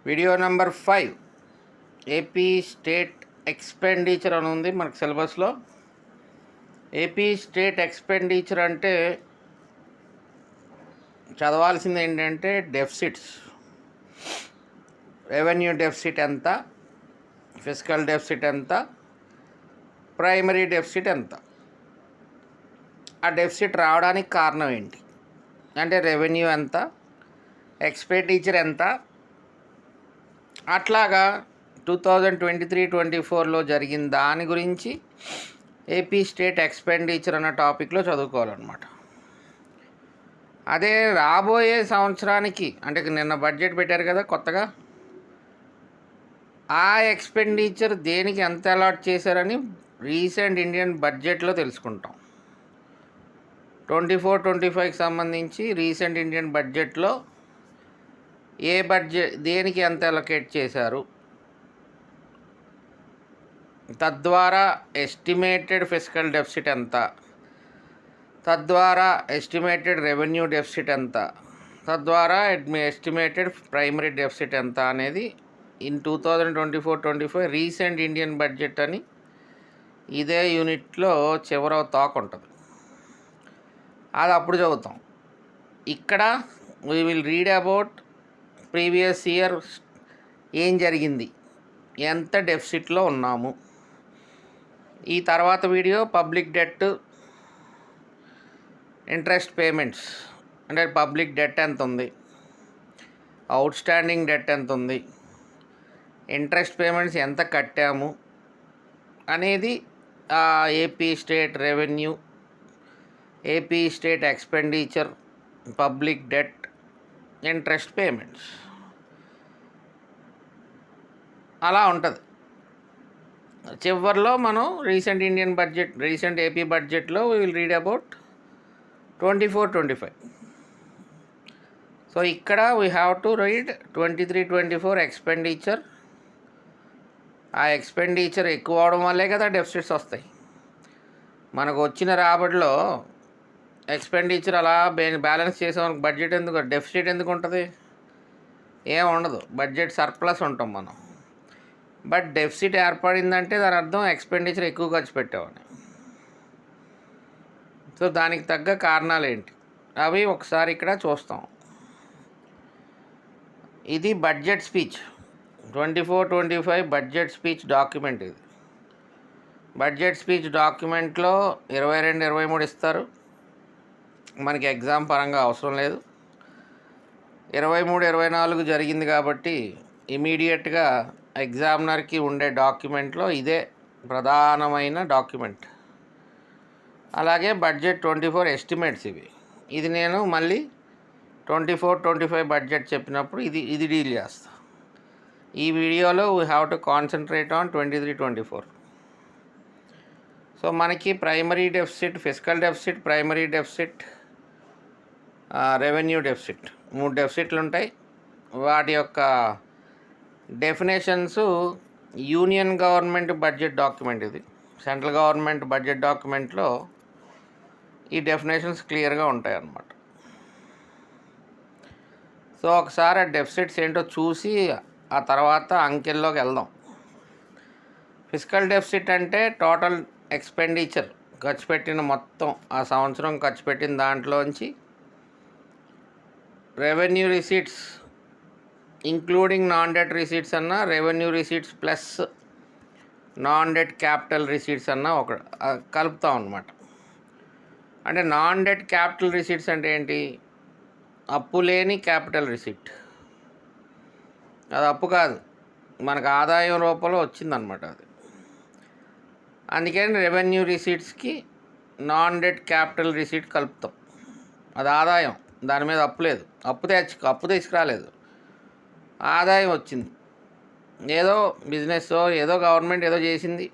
Video number 5 AP state expenditure అని ఉంది మనకు సిలబస్లో. ఏపీ స్టేట్ ఎక్స్పెండిచర్ అంటే చదవాల్సింది ఏంటంటే డెఫిసిట్స్, రెవెన్యూ డెఫిసిట్ ఎంత, ఫిజికల్ డెఫిసిట్ ఎంత, ప్రైమరీ డెఫిసిట్ ఎంత, ఆ డెఫిసిట్ రావడానికి కారణం ఏంటి, అంటే రెవెన్యూ ఎంత, ఎక్స్పెండిచర్ ఎంత, అట్లాగా 2023-24లో జరిగిన దాని గురించి ఏపీ స్టేట్ ఎక్స్పెండిచర్ అన్న టాపిక్లో చదువుకోవాలన్నమాట. అదే రాబోయే సంవత్సరానికి అంటే నిన్న బడ్జెట్ పెట్టారు కదా కొత్తగా, ఆ ఎక్స్పెండిచర్ దేనికి ఎంత అలాట్ చేశారని రీసెంట్ ఇండియన్ బడ్జెట్లో తెలుసుకుంటాం. 24-25కి సంబంధించి రీసెంట్ ఇండియన్ బడ్జెట్లో ఏ బడ్జెట్ దేనికి ఎంత అలొకేట్ చేశారు, తద్వారా ఎస్టిమేటెడ్ ఫిజికల్ డెఫిసిట్ ఎంత, తద్వారా ఎస్టిమేటెడ్ రెవెన్యూ డెఫిసిట్ ఎంత, తద్వారా ఎస్టిమేటెడ్ ప్రైమరీ డెఫిసిట్ ఎంత అనేది ఇన్ 2024-25 రీసెంట్ ఇండియన్ బడ్జెట్ అని ఇదే యూనిట్లో చివర తాక్ ఉంటుంది. అది అప్పుడు చదువుతాం. ఇక్కడ we will read about previous year ఏం జరిగింది, ఎంత డెఫిసిట్లో ఉన్నాము. ఈ తర్వాత video public debt, interest payments అంటే పబ్లిక్ డెట్ ఎంత ఉంది, అవుట్ స్టాండింగ్ డెట్ ఎంత ఉంది, ఇంట్రెస్ట్ పేమెంట్స్ ఎంత కట్టాము అనేది AP state revenue, AP state expenditure, public debt, interest payments అలా ఉంటుంది. చివరిలో మనం recent Indian budget, recent AP బడ్జెట్లో we will read about 24-25. So ఇక్కడ we have to read 23-24 expenditure. ఆ ఎక్స్పెండిచర్ ఎక్కువ అవడం వల్లే కదా డెఫిసిట్స్ వస్తాయి. మనకు వచ్చిన రాబడిలో ఎక్స్పెండిచర్ అలా బ్యాలెన్స్ చేసాం, బడ్జెట్ ఎందుకు, డెఫిసిట్ ఎందుకు ఉంటుంది? ఏం ఉండదు, బడ్జెట్ సర్ప్లస్ ఉంటాం మనం. బట్ డెఫిసిట్ ఏర్పడిందంటే దాని అర్థం ఎక్స్పెండిచర్ ఎక్కువ ఖర్చు పెట్టామని. సో దానికి తగ్గ కారణాలు ఏంటి అవి ఒకసారి ఇక్కడ చూస్తాం. ఇది budget speech, 24-25 budget speech document. ఇది బడ్జెట్ స్పీచ్ డాక్యుమెంట్లో 22-23 ఇస్తారు. మనకి ఎగ్జామ్ పరంగా అవసరం లేదు. 23-24 జరిగింది కాబట్టి ఇమీడియట్గా ఎగ్జామినర్కి ఉండే డాక్యుమెంట్లో ఇదే ప్రధానమైన డాక్యుమెంట్. అలాగే బడ్జెట్ 24 ఎస్టిమేట్స్ ఇది నేను మళ్ళీ 24-25 బడ్జెట్ చెప్పినప్పుడు ఇది డీల్ చేస్తా. ఈ వీడియోలో we have to concentrate on 23-24. So మనకి primary deficit, fiscal deficit, primary deficit, revenue deficit, 3 డెఫిసిట్లు ఉంటాయి. వాటి యొక్క definitions union government budget document, ఇది సెంట్రల్ గవర్నమెంట్ బడ్జెట్ డాక్యుమెంట్లో ఈ డెఫినేషన్స్ క్లియర్గా ఉంటాయి అన్నమాట. సో ఒకసారి ఆ డెఫిసిట్స్ ఏంటో చూసి ఆ తర్వాత అంకెల్లోకి వెళ్దాం. ఫిజికల్ డెఫిసిట్ అంటే టోటల్ ఎక్స్పెండిచర్, ఖర్చు పెట్టిన మొత్తం ఆ సంవత్సరం ఖర్చు పెట్టిన దాంట్లోంచి revenue receipts including non debt receipts అన్న, revenue receipts plus non debt capital receipts అన్న ఒక కలుపుతాం అన్నమాట. అంటే నాన్ డెట్ క్యాపిటల్ రిసీట్స్ అంటే ఏంటి? అప్పు లేని క్యాపిటల్ రిసీట్. అది అప్పు కాదు, మనకు ఆదాయం రూపంలో వచ్చిందనమాట అది. అందుకని రెవెన్యూ రిసీట్స్కి నాన్ డెట్ క్యాపిటల్ రిసీట్ కలుపుతాం. అది ఆదాయం, దాని మీద అప్పు లేదు, అప్పు తీసుకురాలేదు, ఆదాయం వచ్చింది. ఏదో బిజినెస్, ఏదో గవర్నమెంట్ ఏదో చేసింది,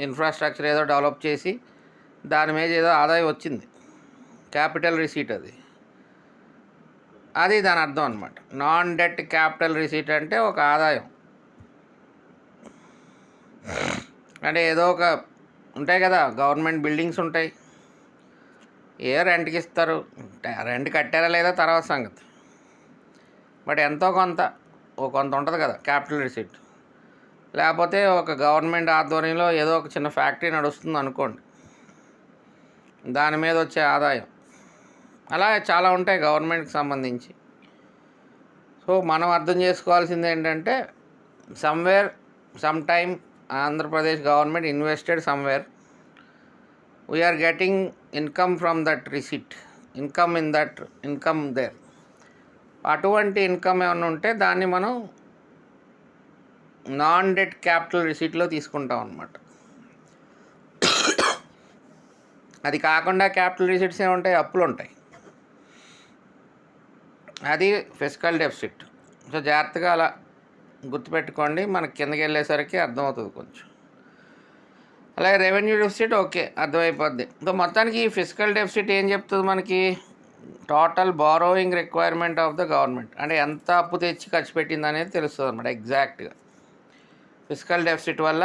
ఇన్ఫ్రాస్ట్రక్చర్ ఏదో డెవలప్ చేసి దాని మీద ఏదో ఆదాయం వచ్చింది, క్యాపిటల్ రిసీట్ అది దాని అర్థం అనమాట. నాన్ డెట్ క్యాపిటల్ రిసీట్ అంటే ఒక ఆదాయం. అంటే ఏదో ఒక ఉంటాయి కదా, గవర్నమెంట్ బిల్డింగ్స్ ఉంటాయి, రెంట్కి ఇస్తారు, రెంట్ కట్టారా లేదా తర్వాత సంగతి. బట్ ఎంతో కొంత కొంత ఉంటుంది కదా క్యాపిటల్ రిసిట్. లేకపోతే ఒక గవర్నమెంట్ ఆధ్వర్యంలో ఏదో ఒక చిన్న ఫ్యాక్టరీ నడుస్తుంది అనుకోండి, దాని మీద వచ్చే ఆదాయం, అలా చాలా ఉంటాయి గవర్నమెంట్కి సంబంధించి. సో మనం అర్థం చేసుకోవాల్సింది ఏంటంటే, somewhere some time Andhra Pradesh government invested somewhere, we are getting income from that receipt, income there. అటువంటి ఇన్కమ్ ఏమైనా ఉంటే దాన్ని మనం నాన్ డెట్ క్యాపిటల్ రిసిట్లో తీసుకుంటాం అన్నమాట. అది కాకుండా క్యాపిటల్ రిసిట్స్ ఏముంటాయి, అప్పులు ఉంటాయి, అది ఫిస్కల్ డెఫిసిట్. సో జాగ్రత్తగా అలా గుర్తుపెట్టుకోండి, మనకి కిందకి వెళ్ళేసరికి అర్థమవుతుంది కొంచెం. అలాగే రెవెన్యూ డెఫిసిట్ ఓకే, అర్థమైపోద్ది. సో మొత్తానికి ఈ ఫిస్కల్ డెఫిసిట్ ఏం చెప్తుంది మనకి, total borrowing requirement of the government, అంటే ఎంత అప్పు తెచ్చి ఖర్చు పెట్టింది అనేది తెలుస్తుంది అన్నమాట ఎగ్జాక్ట్గా. ఫిస్కల్ డెఫిసిట్ వల్ల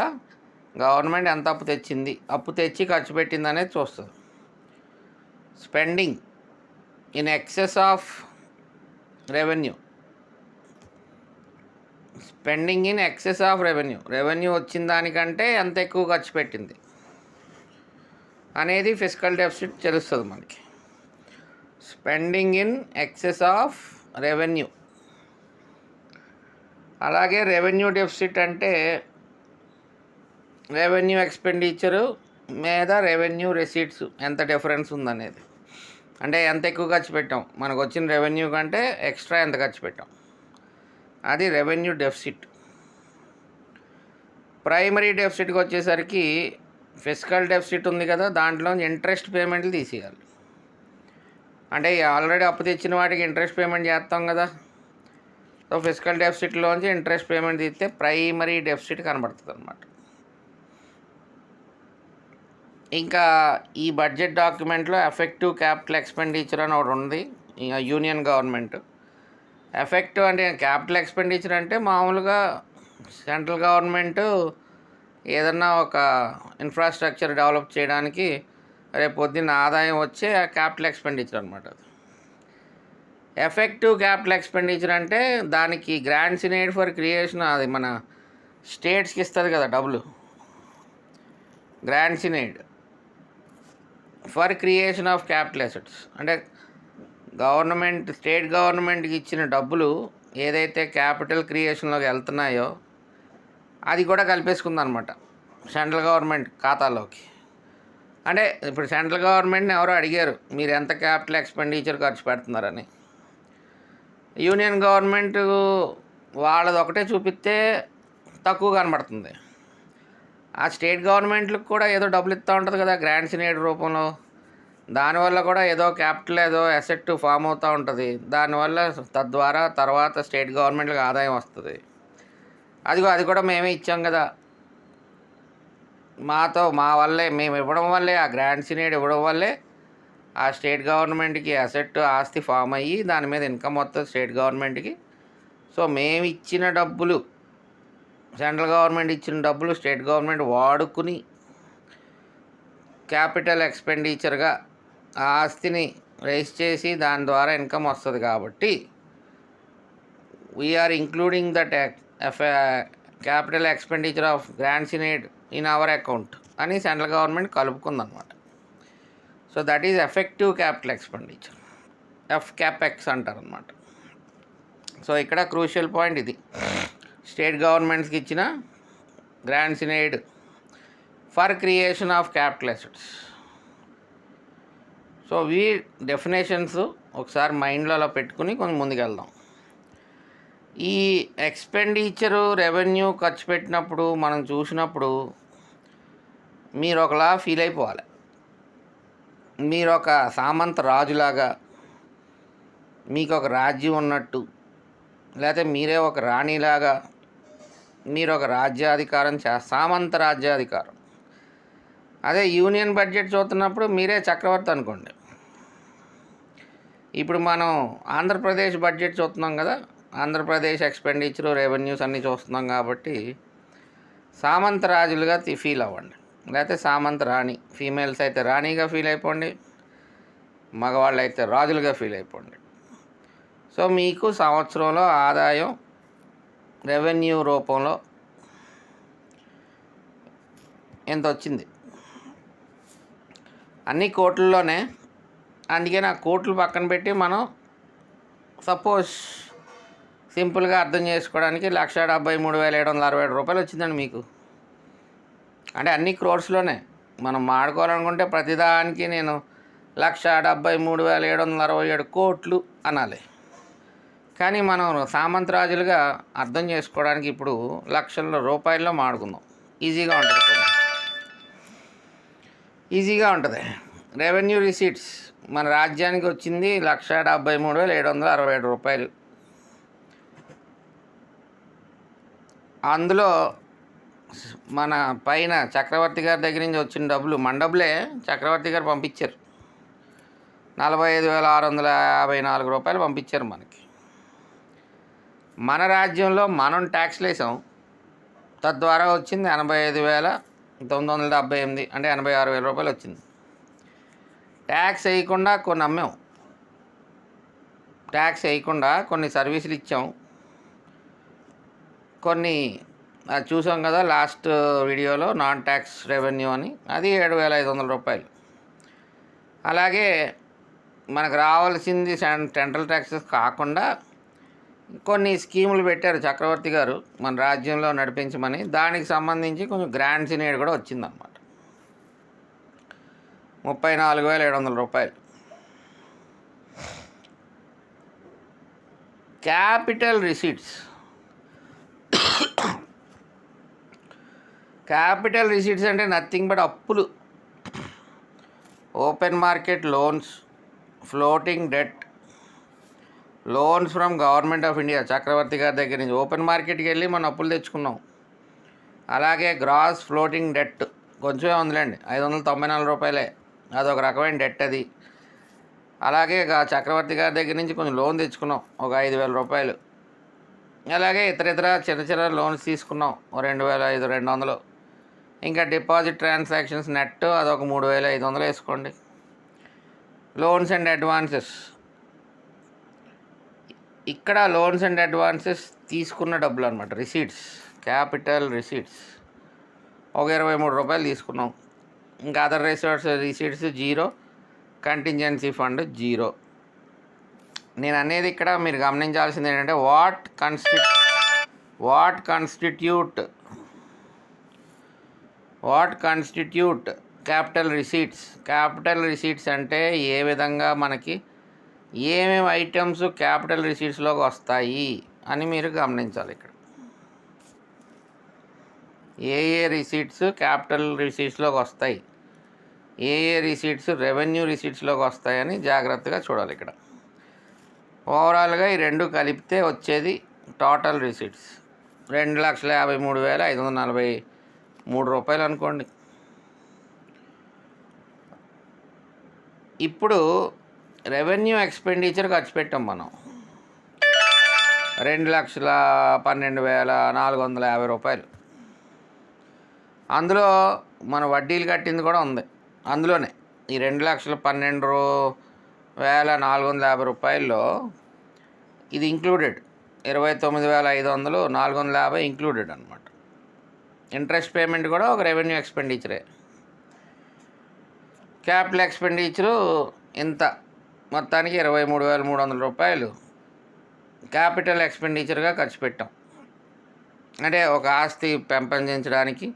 గవర్నమెంట్ ఎంత అప్పు తెచ్చి ఖర్చు పెట్టింది అనేది చూస్తుంది. Spending in excess of revenue, revenue వచ్చిన దానికంటే ఎంత ఎక్కువ ఖర్చు పెట్టింది అనేది ఫిస్కల్ డెఫిసిట్ తెలుస్తుంది మనకి. Spending in excess of revenue. అలాగే రెవెన్యూ డెఫిసిట్ అంటే రెవెన్యూ ఎక్స్పెండిచరు మీద రెవెన్యూ రెసీట్స్ ఎంత డిఫరెన్స్ ఉందనేది, అంటే ఎంత ఎక్కువ ఖర్చు పెట్టాం, మనకు వచ్చిన రెవెన్యూ కంటే ఎక్స్ట్రా ఎంత ఖర్చు పెట్టాం, అది రెవెన్యూ డెఫిసిట్. ప్రైమరీ డెఫిసిట్కి వచ్చేసరికి ఫిస్కల్ డెఫిసిట్ ఉంది కదా, దాంట్లో ఇంట్రెస్ట్ పేమెంట్లు తీసేయాలి. అంటే ఆల్రెడీ అప్పు తెచ్చిన వాటికి ఇంట్రెస్ట్ పేమెంట్ చేస్తాం కదా, సో ఫిస్కల్ డెఫిసిట్లోంచి ఇంట్రెస్ట్ పేమెంట్ తీస్తే ప్రైమరీ డెఫిసిట్ కనబడుతుంది అన్నమాట. ఇంకా ఈ బడ్జెట్ డాక్యుమెంట్లో ఎఫెక్టివ్ క్యాపిటల్ ఎక్స్పెండిచర్ అని ఒకటి ఉంది యూనియన్ గవర్నమెంట్. ఎఫెక్టివ్ అంటే క్యాపిటల్ ఎక్స్పెండిచర్ అంటే మామూలుగా సెంట్రల్ గవర్నమెంట్ ఏదన్నా ఒక ఇన్ఫ్రాస్ట్రక్చర్ డెవలప్ చేయడానికి రేపు పొద్దున్న ఆదాయం వచ్చే క్యాపిటల్ ఎక్స్పెండిచర్ అనమాట. ఎఫెక్టివ్ క్యాపిటల్ ఎక్స్పెండిచర్ అంటే దానికి grants in aid for creation, అది మన స్టేట్స్కి ఇస్తుంది కదా డబ్బులు, grants in aid for creation of capital assets. అంటే స్టేట్ గవర్నమెంట్కి ఇచ్చిన డబ్బులు ఏదైతే క్యాపిటల్ క్రియేషన్లోకి వెళ్తున్నాయో అది కూడా కలిపేసుకుందనమాట సెంట్రల్ గవర్నమెంట్ ఖాతాలోకి. అంటే ఇప్పుడు సెంట్రల్ గవర్నమెంట్ని ఎవరో అడిగారు, మీరు ఎంత క్యాపిటల్ ఎక్స్పెండిచర్ ఖర్చు పెడుతున్నారని. యూనియన్ గవర్నమెంట్ వాళ్ళది ఒకటే చూపిస్తే తక్కువ కనబడుతుంది, ఆ స్టేట్ గవర్నమెంట్లకు కూడా ఏదో డబ్బులు ఇస్తూ ఉంటుంది కదా గ్రాంట్స్ ఇన్ ఎయిడ్ రూపంలో, దానివల్ల కూడా ఏదో క్యాపిటల్ ఏదో అసెట్ ఫామ్ అవుతూ ఉంటుంది, దానివల్ల తద్వారా తర్వాత స్టేట్ గవర్నమెంట్లకు ఆదాయం వస్తుంది. అది కూడా మేమే ఇచ్చాం కదా, మా వల్లే, మేము ఇవ్వడం వల్లే, ఆ గ్రాంట్స్ ఇన్ ఎయిడ్ ఇవ్వడం వల్లే ఆ స్టేట్ గవర్నమెంట్కి ఆస్తి ఫామ్ అయ్యి దాని మీద ఇన్కమ్ వస్తుంది స్టేట్ గవర్నమెంట్కి. సో మేము ఇచ్చిన డబ్బులు, సెంట్రల్ గవర్నమెంట్ ఇచ్చిన డబ్బులు స్టేట్ గవర్నమెంట్ వాడుకుని క్యాపిటల్ ఎక్స్పెండిచర్గా ఆ ఆస్తిని రైజ్ చేసి దాని ద్వారా ఇన్కమ్ వస్తుంది. కాబట్టి we're including that capital expenditure of grants in aid in our account అని సెంట్రల్ గవర్నమెంట్ కలుపుకుందనమాట. So that is effective capital expenditure, ఎఫ్క్యాపెక్స్ అంటారు అనమాట. సో ఇక్కడ క్రూషియల్ పాయింట్ ఇది, స్టేట్ గవర్నమెంట్స్కి ఇచ్చిన grants in aid for creation of capital assets. So definitions ఒకసారి మైండ్లో అలా పెట్టుకుని కొంచెం ముందుకెళ్దాం. ఈ ఎక్స్పెండిచరు రెవెన్యూ ఖర్చు పెట్టినప్పుడు మనం చూసినప్పుడు మీరు ఒకలా ఫీల్ అయిపోవాలి, మీరు ఒక సామంత రాజులాగా, మీకు ఒక రాజ్యం ఉన్నట్టు, లేకపోతే మీరే ఒక రాణిలాగా మీరు ఒక రాజ్యాధికారం సామంత రాజ్యాధికారం. అదే యూనియన్ బడ్జెట్ చూస్తున్నప్పుడు మీరే చక్రవర్తి అనుకోండి. ఇప్పుడు మనం ఆంధ్రప్రదేశ్ బడ్జెట్ చూస్తున్నాం కదా, ఆంధ్రప్రదేశ్ ఎక్స్పెండిచరు రెవెన్యూస్ అన్నీ చూస్తున్నాం కాబట్టి సామంత రాజులుగా ఫీల్ అవ్వండి, లేకపోతే సామంత రాణి, ఫీమేల్స్ అయితే రాణిగా ఫీల్ అయిపోండి, మగవాళ్ళు అయితే రాజులుగా ఫీల్ అయిపోండి. సో మీకు సంవత్సరంలో ఆదాయం రెవెన్యూ రూపంలో ఎంత వచ్చింది? అన్ని కోట్లలోనే. అందుకే నా కోట్లు పక్కన పెట్టి మనం సపోజ్ సింపుల్గా అర్థం చేసుకోవడానికి 1,73,767 రూపాయలు వచ్చిందండి మీకు. అంటే అన్ని క్రోర్స్లోనే. మనం మాడుకోవాలనుకుంటే ప్రతిదానికి నేను 1,73,767 కోట్లు అనాలి. కానీ మనం సామంతరాజులుగా అర్థం చేసుకోవడానికి ఇప్పుడు లక్షల రూపాయల్లో మాడుకుందాం. ఈజీగా ఉంటుంది. రెవెన్యూ రిసీట్స్ మన రాజ్యానికి వచ్చింది 1,73,767 రూపాయలు. అందులో మన పైన చక్రవర్తి గారి దగ్గర నుంచి వచ్చిన డబ్బులు మన డబ్బులే చక్రవర్తి గారు పంపించారు. 45,654 రూపాయలు పంపించారు మనకి. మన రాజ్యంలో మనం ట్యాక్స్లు వేసాం. తద్వారా వచ్చింది 85,978, అంటే 86,000 రూపాయలు వచ్చింది. ట్యాక్స్ వేయకుండా కొన్ని అమ్మాం, ట్యాక్స్ వేయకుండా కొన్ని సర్వీసులు ఇచ్చాం, కొన్ని చూసాం కదా లాస్ట్ వీడియోలో నాన్ ట్యాక్స్ రెవెన్యూ అని, అది 7,500 రూపాయలు. అలాగే మనకు రావాల్సింది సెంట్రల్ ట్యాక్సెస్ కాకుండా కొన్ని స్కీములు పెట్టారు చక్రవర్తి గారు మన రాజ్యంలో నడిపించమని. దానికి సంబంధించి కొంచెం గ్రాంట్స్ ఇనేడ్ కూడా వచ్చిందన్నమాట. 34,700 రూపాయలు. Capital receipts. క్యాపిటల్ రిసీట్స్ అంటే నథింగ్ బట్ అప్పులు, open market loans, floating debt, loans from government of India Chakravarthy గారి దగ్గర నుంచి ఓపెన్ మార్కెట్కి వెళ్ళి మనం అప్పులు తెచ్చుకున్నాం. అలాగే గ్రాస్ ఫ్లోటింగ్ డెట్ కొంచెమే ఉందిలేండి, 594 రూపాయలే. అదొక రకమైన డెట్ అది. అలాగే చక్రవర్తి గారి దగ్గర నుంచి కొంచెం లోన్ తెచ్చుకున్నాం, ఒక 5,000 రూపాయలు. అలాగే ఇతర చిన్న లోన్స్ తీసుకున్నాం, 2,200. ఇంకా డిపాజిట్ ట్రాన్సాక్షన్స్ నెట్ అదొక 3,500 వేసుకోండి. లోన్స్ అండ్ అడ్వాన్సెస్, ఇక్కడ లోన్స్ అండ్ అడ్వాన్సెస్ తీసుకున్న డబ్బులు అనమాట, రిసీట్స్, క్యాపిటల్ రిసీట్స్ ఒక 23 రూపాయలు తీసుకున్నాం. ఇంకా అదర్ రిసీట్స్ 0, కంటింజెన్సీ ఫండ్ 0. నేను అనేది ఇక్కడ మీరు గమనించాల్సింది ఏంటంటే what constitute capital receipts. Capital receipts అంటే ఏ విధంగా మనకి ఏమేమి ఐటమ్స్ క్యాపిటల్ రిసీట్స్లోకి వస్తాయి అని మీరు గమనించాలి. ఇక్కడ ఏ రిసీట్స్ క్యాపిటల్ రిసీట్స్లోకి వస్తాయి, ఏ రిసీట్స్ రెవెన్యూ రిసీట్స్లోకి వస్తాయని జాగ్రత్తగా చూడాలి. ఇక్కడ ఓవరాల్గా ఈ రెండు కలిపితే వచ్చేది టోటల్ రిసీట్స్ 2,53,543 రూపాయలు అనుకోండి. ఇప్పుడు రెవెన్యూ ఎక్స్పెండిచర్ ఖర్చు పెట్టాం మనం 2,12,450 రూపాయలు. అందులో మన వడ్డీలు కట్టింది కూడా ఉంది అందులోనే. ఈ 2,12,450 రూపాయల్లో ఇది ఇంక్లూడెడ్. 29,500, 450 ఇంక్లూడెడ్ అనమాట. ఇంట్రెస్ట్ పేమెంట్ కూడా ఒక రెవెన్యూ ఎక్స్పెండిచరే. క్యాపిటల్ ఎక్స్పెండిచరు ఇంత, మొత్తానికి 23,300 రూపాయలు క్యాపిటల్ ఎక్స్పెండిచర్గా ఖర్చు పెట్టాం. అంటే ఒక ఆస్తి పెంపొందించడానికి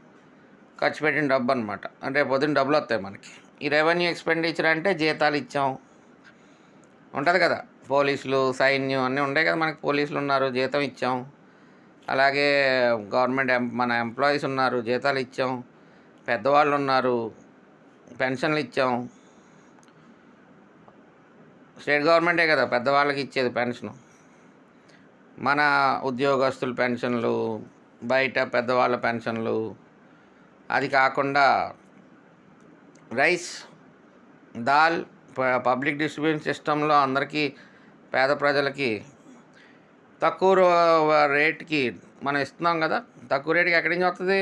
ఖర్చు పెట్టిన డబ్బు అనమాట. అంటే పొద్దున్న డబ్బులు వస్తాయి మనకి. ఈ రెవెన్యూ ఎక్స్పెండిచర్ అంటే జీతాలు ఇచ్చాం, ఉంటుంది కదా, పోలీసులు, సైన్యం అన్నీ ఉంటాయి కదా మనకి. పోలీసులు ఉన్నారు, జీతం ఇచ్చాం. అలాగే గవర్నమెంట్ మన ఎంప్లాయీస్ ఉన్నారు, జీతాలు ఇచ్చాం. పెద్దవాళ్ళు ఉన్నారు, పెన్షన్లు ఇచ్చాం. స్టేట్ గవర్నమెంటే కదా పెద్దవాళ్ళకి ఇచ్చేది పెన్షను. మన ఉద్యోగస్తుల పెన్షన్లు, బయట పెద్దవాళ్ళ పెన్షన్లు. అది కాకుండా రైస్, దాల్ పబ్లిక్ డిస్ట్రిబ్యూషన్ సిస్టంలో అందరికీ, పేద ప్రజలకి తక్కువ రేట్కి మనం ఇస్తున్నాం కదా. తక్కువ రేటుకి ఎక్కడి నుంచి వస్తుంది?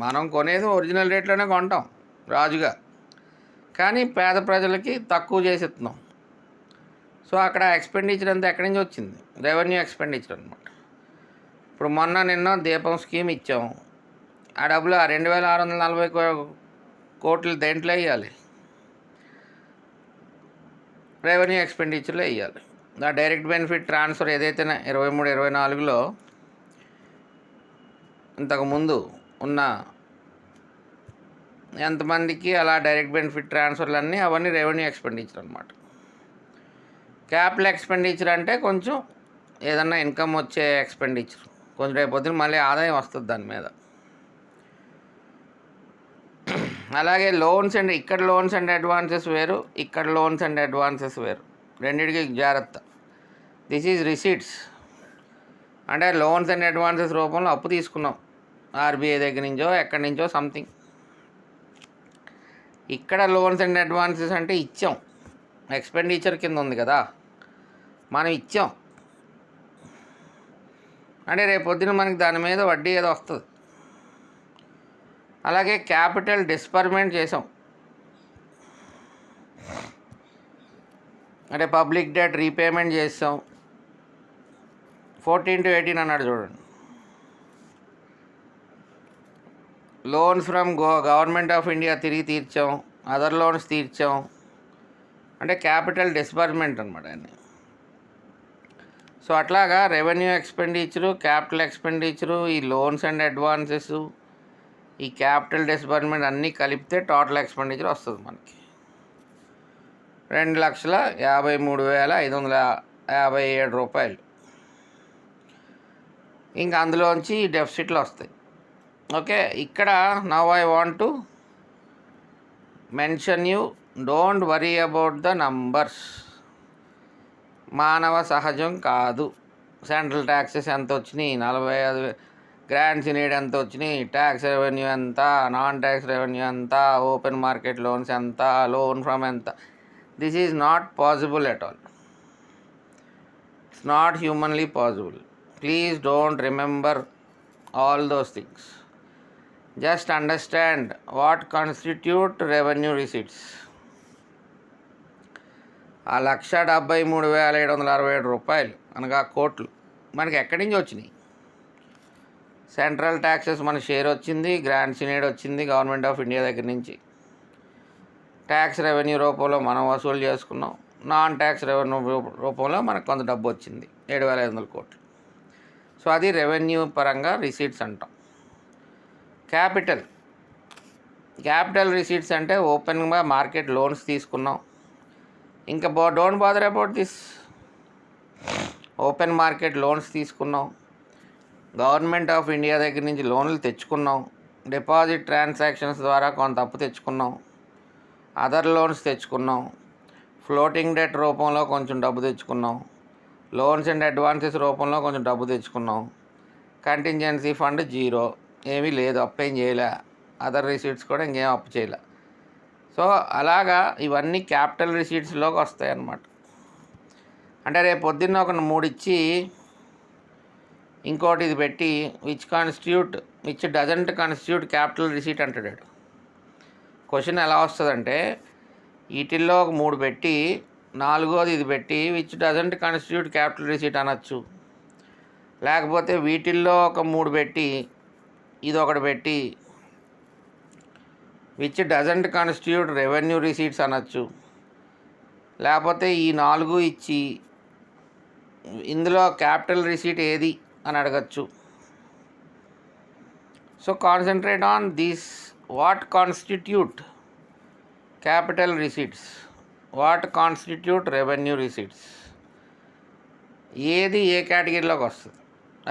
మనం కొనేది ఒరిజినల్ రేట్లోనే కొంటాం రాజుగా, కానీ పేద ప్రజలకి తక్కువ చేసి ఇస్తున్నాం. సో అక్కడ ఎక్స్పెండిచర్ అంతా ఎక్కడి నుంచి వచ్చింది? రెవెన్యూ ఎక్స్పెండిచర్ అనమాట. ఇప్పుడు నిన్న దీపం స్కీమ్ ఇచ్చాము. ఆ డబ్బులు 2640 కోట్లు దేంట్లో వేయాలి? రెవెన్యూ ఎక్స్పెండిచర్లో వేయాలి. ఆ డైరెక్ట్ బెనిఫిట్ ట్రాన్స్ఫర్ ఏదైతే 23-24లో ఇంతకుముందు ఉన్న ఎంతమందికి అలా డైరెక్ట్ బెనిఫిట్ ట్రాన్స్ఫర్లు అవన్నీ రెవెన్యూ ఎక్స్పెండిచర్ అనమాట. క్యాపిటల్ ఎక్స్పెండిచర్ అంటే కొంచెం ఏదన్నా ఇన్కమ్ వచ్చే ఎక్స్పెండిచర్, కొంచెం రేపు పొద్దున మళ్ళీ ఆదాయం వస్తుంది దాని మీద. అలాగే లోన్స్ అండ్ ఇక్కడ లోన్స్ అండ్ అడ్వాన్సెస్ వేరు, ఇక్కడ లోన్స్ అండ్ అడ్వాన్సెస్ వేరు, రెండింటికి జాగ్రత్త. This is receipts. అంటే లోన్స్ అండ్ అడ్వాన్సెస్ రూపంలో అప్పు తీసుకున్నాం ఆర్బీఐ దగ్గర నుంచో ఎక్కడి నుంచో సంథింగ్. ఇక్కడ లోన్స్ అండ్ అడ్వాన్సెస్ అంటే ఇచ్చాం, ఎక్స్పెండిచర్ కింద ఉంది కదా, మనం ఇచ్చాం అంటే రేపు పొద్దున మనకి దాని మీద వడ్డీ ఏదో వస్తుంది. అలాగే క్యాపిటల్ డిస్బర్స్మెంట్ చేసాం, అంటే పబ్లిక్ డెట్ రీపేమెంట్ చేసాం. 14-18 అన్నాడు చూడండి. Loans from government of India తిరిగి తీర్చాం, అదర్ లోన్స్ తీర్చాం, అంటే క్యాపిటల్ డిస్బర్స్మెంట్ అనమాట అన్నీ. సో అట్లాగా రెవెన్యూ ఎక్స్పెండిచరు, క్యాపిటల్ ఎక్స్పెండిచరు, ఈ లోన్స్ అండ్ అడ్వాన్సెస్, ఈ క్యాపిటల్ డిస్బర్స్మెంట్ అన్నీ కలిపితే టోటల్ ఎక్స్పెండిచర్ వస్తుంది మనకి 2,53,557 రూపాయలు. ఇంకా అందులోంచి డెఫిసిట్లు వస్తాయి. ఓకే, ఇక్కడ now I want to mention you, don't worry about the numbers. మానవ సహజం కాదు. సెంట్రల్ ట్యాక్సెస్ ఎంత వచ్చినాయి, 45 గ్రాంట్స్ ఇన్ ఎంత వచ్చినాయి, ట్యాక్స్ రెవెన్యూ ఎంత, నాన్ ట్యాక్స్ రెవెన్యూ ఎంత, ఓపెన్ మార్కెట్ లోన్స్ ఎంత, లోన్ ఫ్రమ్ ఎంత. This is not possible at all. It's not humanly possible. Please don't remember all those things. Just understand what constitute revenue receipts. ఆ 1,73,767 రూపాయలు అనగా కోట్లు మనకి ఎక్కడి నుంచి వచ్చినాయి? సెంట్రల్ ట్యాక్సెస్ మన షేర్ వచ్చింది, గ్రాంట్ సినేడ్ వచ్చింది గవర్నమెంట్ ఆఫ్ ఇండియా దగ్గర నుంచి, ట్యాక్స్ రెవెన్యూ రూపంలో మనం వసూలు చేసుకున్నాం, నాన్ ట్యాక్స్ రెవెన్యూ రూపంలో మనకు కొంత డబ్బు వచ్చింది 7,500 కోట్లు. సో అది రెవెన్యూ పరంగా రిసీట్స్ అంటాం. క్యాపిటల్ రిసీట్స్ అంటే ఓపెన్గా మార్కెట్ లోన్స్ తీసుకున్నాం. ఇంకా don't bother about this. Open market loans తీసుకున్నాం, గవర్నమెంట్ ఆఫ్ ఇండియా దగ్గర నుంచి లోన్లు తెచ్చుకున్నాం, డిపాజిట్ ట్రాన్సాక్షన్స్ ద్వారా కొంత అప్పు తెచ్చుకున్నాం, అదర్ లోన్స్ తెచ్చుకున్నాం, ఫ్లోటింగ్ డెట్ రూపంలో కొంచెం డబ్బు తెచ్చుకున్నాం, లోన్స్ అండ్ అడ్వాన్సెస్ రూపంలో కొంచెం డబ్బు తెచ్చుకున్నాం, కంటింజెన్సీ ఫండ్ 0, ఏమీ లేదు, అప్పు ఏం చేయలే, అదర్ రిసీట్స్ కూడా ఇంకేం అప్పు చేయలే. సో అలాగా ఇవన్నీ క్యాపిటల్ రిసీట్స్లోకి వస్తాయి అన్నమాట. అంటే రేపు పొద్దున్న ఒక 3 ఇచ్చి ఇంకోటి ఇది పెట్టి which doesn't constitute capital receipt అంటాడు. క్వశ్చన్ ఎలా వస్తుందంటే వీటిల్లో ఒక 3 పెట్టి 4వది ఇది పెట్టి which doesn't constitute capital receipt అనొచ్చు. లేకపోతే వీటిల్లో ఒక 3 పెట్టి ఇది ఒకటి పెట్టి which doesn't constitute revenue receipts అనొచ్చు. లేకపోతే ఈ 4 ఇచ్చి ఇందులో క్యాపిటల్ రిసీట్ ఏది అని అడగచ్చు. So concentrate on these. What constitute capital receipts, what constitute revenue receipts, ఏది ఏ కేటగిరీలోకి వస్తుంది